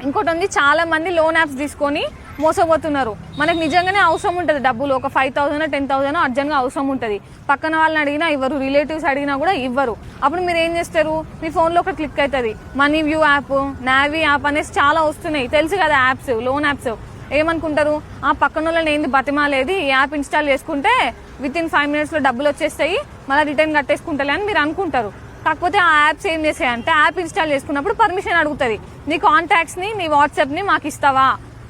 ఇంకోటి ఉంది, చాలా మంది లోన్ యాప్స్ తీసుకొని మోసపోతున్నారు. మనకు నిజంగానే అవసరం ఉంటుంది డబ్బులు, ఒక 5,000 10,000 అర్జెంట్గా అవసరం ఉంటుంది. పక్కన వాళ్ళని అడిగినా ఇవ్వరు, రిలేటివ్స్ అడిగినా కూడా ఇవ్వరు. అప్పుడు మీరు ఏం చేస్తారు, మీ ఫోన్లో ఒక క్లిక్ అవుతుంది, money view app, navy app అనేసి చాలా వస్తున్నాయి, తెలుసు కదా యాప్స్, లోన్ యాప్స్. ఏమనుకుంటారు, ఆ పక్కన వాళ్ళని ఏంది బతిమాలేది, ఈ యాప్ ఇన్స్టాల్ చేసుకుంటే వితిన్ 5 minutesలో డబ్బులు వచ్చేస్తాయి, మళ్ళీ రిటర్న్ కట్టేసుకుంటాయి అని మీరు అనుకుంటారు. కాకపోతే ఆ యాప్స్ ఏం చేసాయంటే, యాప్ ఇన్స్టాల్ చేసుకున్నప్పుడు పర్మిషన్ అడుగుతుంది, నీ కాంటాక్ట్స్ని నీ వాట్సాప్ని మాకు ఇస్తావా,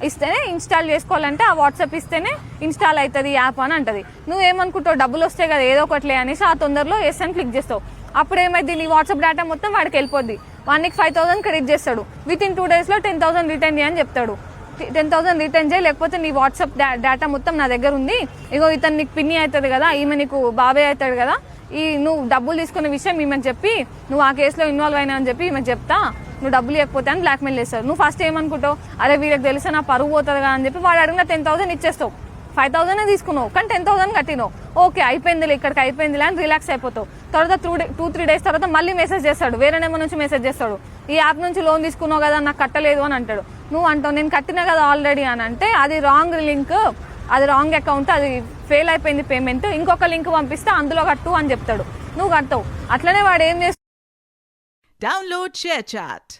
ఇస్తేనే ఇన్స్టాల్ చేసుకోవాలంటే ఆ వాట్సాప్ ఇస్తేనే ఇన్స్టాల్ అవుతుంది యాప్ అని అంటది. నువ్వేమనుకుంటావు, డబ్బులు వస్తాయి కదా ఏదో ఒకటిలే అనేసి ఆ తొందరలో ఎస్ అని క్లిక్ చేస్తావు. అప్పుడు ఏమైంది, నీ వాట్సాప్ డేటా మొత్తం వాడికి వెళ్ళిపోద్ది. వాడికి 5,000 క్రెడిట్ చేస్తాడు, వితిన్ 2 daysలో 10,000 రిటర్న్ చేయని చెప్తాడు. 10,000 రిటర్న్ చేయి, లేకపోతే నీ వాట్సాప్ డేటా మొత్తం నా దగ్గర ఉంది, ఇగో ఇతను నీకు పిన్ని అవుతుంది కదా, ఈమె నీకు బాబాయ్ అవుతాడు కదా, నువ్వు డబ్బులు తీసుకున్న విషయం ఈమెకు చెప్పి నువ్వు ఆ కేసులో ఇన్వాల్వ్ అయినా అని చెప్పి ఈమెకు చెప్తా, నువ్వు డబ్బులు ఇవ్వకపోతే అని బ్లాక్మెయిల్ చేస్తారు. నువ్వు ఫస్ట్ ఏమనుకుంటావు, అరే వీళ్ళకి తెలిసి నా పరువు పోతుంది కదా అని చెప్పి వాడు అడిగిన 10,000 ఇచ్చేస్తావు. 5,000 తీసుకున్నావు కానీ 10,000 కట్టినావు, ఓకే అయిపోయిందిలే ఇక్కడికి అయిపోయిందిలే అని రిలాక్స్ అయిపోతావు. తర్వాత 2-3 days తర్వాత మళ్ళీ మెసేజ్ చేస్తాడు, వేరే నెంబర్ నుంచి మెసేజ్ చేస్తాడు, ఈ యాప్ నుంచి లోన్ తీసుకున్నావు కదా నాకు కట్టలేదు అని అంటాడు. నువ్వు అంటావు నేను కట్టినా కదా ఆల్రెడీ అని అంటే అది రాంగ్ లింక్, అది రాంగ్ అకౌంట్, అది ఫెయిల్ అయిపోయింది పేమెంట్, ఇంకొక లింక్ పంపిస్తే అందులో కట్టు అని చెప్తాడు, నువ్వు కడతావు. అట్లనే వాడు ఏం చేస్తాడు, డౌన్లోడ్ షేర్ చాట్.